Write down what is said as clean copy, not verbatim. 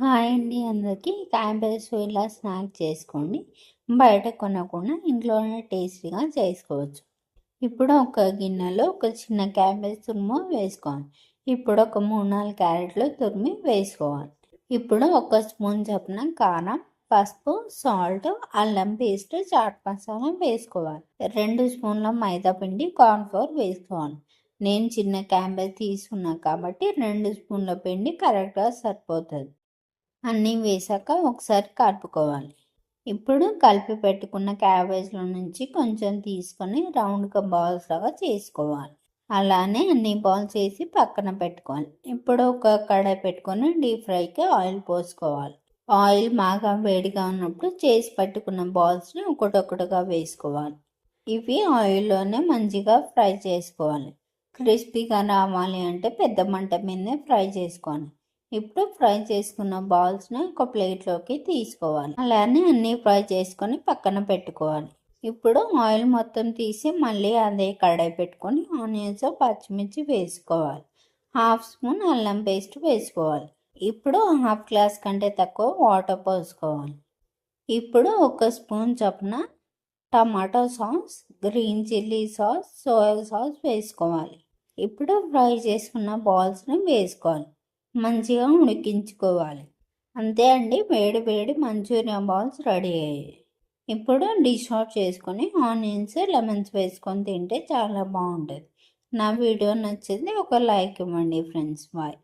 Hi అండి అందరికీ. క్యాంబేజ్ ఇలా స్నాక్ చేసుకోండి. బయట కొనకుండా ఇంట్లోనే టేస్టీగా చేసుకోవచ్చు. ఇప్పుడు ఒక గిన్నెలో ఒక చిన్న క్యాబేజ్ తురుము వేసుకోవాలి. ఇప్పుడు ఒక 3-4 క్యారెట్లు తురిమి వేసుకోవాలి. ఇప్పుడు ఒక స్పూన్ చొప్పున కారం, పసుపు, సాల్ట్, అల్లం పేస్ట్, చాట్ మసాలా వేసుకోవాలి. 2 స్పూన్ల మైదా పిండి, కార్న్ఫ్లోర్ వేసుకోవాలి. నేను చిన్న క్యాంబేజ్ తీసుకున్నా కాబట్టి 2 స్పూన్ల పిండి కరెక్ట్గా సరిపోతుంది. అన్నీ వేసాక ఒకసారి కలుపుకోవాలి. ఇప్పుడు కలిపి పెట్టుకున్న క్యాబేజ్లో నుంచి కొంచెం తీసుకొని రౌండ్గా బాల్స్ లాగా చేసుకోవాలి. అలానే అన్ని బాల్స్ వేసి పక్కన పెట్టుకోవాలి. ఇప్పుడు ఒక కడాయి పెట్టుకొని డీప్ ఫ్రైకి ఆయిల్ పోసుకోవాలి. ఆయిల్ బాగా వేడిగా ఉన్నప్పుడు చేసి పెట్టుకున్న బాల్స్ని ఒకటొకటిగా వేసుకోవాలి. ఇవి ఆయిల్లోనే మంచిగా ఫ్రై చేసుకోవాలి. క్రిస్పీగా రావాలి అంటే పెద్ద మంట మీదనే ఫ్రై చేసుకోవాలి. ఇప్పుడు ఫ్రై చేసుకున్న బాల్స్ని ఒక ప్లేట్లోకి తీసుకోవాలి. అలానే అన్నీ ఫ్రై చేసుకొని పక్కన పెట్టుకోవాలి. ఇప్పుడు ఆయిల్ మొత్తం తీసి మళ్ళీ అదే కడాయి పెట్టుకొని ఆనియన్స్, పచ్చిమిర్చి వేసుకోవాలి. 1/2 స్పూన్ అల్లం పేస్ట్ వేసుకోవాలి. ఇప్పుడు 1/2 గ్లాస్ కంటే తక్కువ వాటర్ పోసుకోవాలి. ఇప్పుడు 1 స్పూన్ చొప్పున tomato sauce, green chilli sauce, soya sauce వేసుకోవాలి. ఇప్పుడు ఫ్రై చేసుకున్న బాల్స్ని వేసుకోవాలి. మంచిగా ఉడికించుకోవాలి. అంతే అండి, వేడి వేడి మంచూరియా బాల్స్ రెడీ అయ్యాయి. ఇప్పుడు డిష్ ఆఫ్ చేసుకొని ఆనియన్స్, లెమన్స్ వేసుకొని తింటే చాలా బాగుంటుంది. నా వీడియో నచ్చితే ఒక లైక్ ఇవ్వండి ఫ్రెండ్స్. బాయ్.